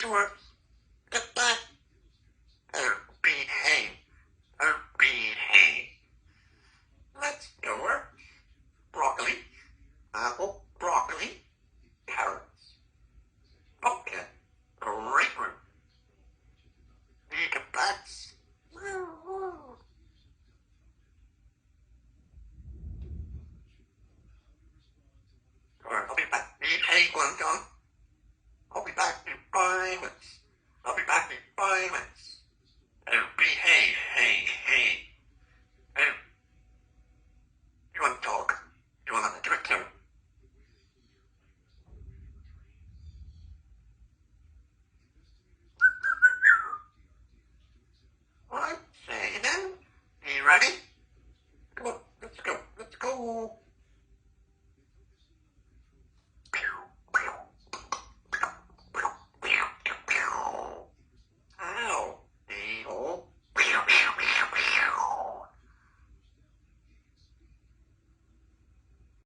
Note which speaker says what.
Speaker 1: door. The butt. Behave. Behave. Let's go. Broccoli. Apple. Broccoli. Carrots. Pumpkin. Grapefruit. Big butts. I'll be back. Behave, Long John.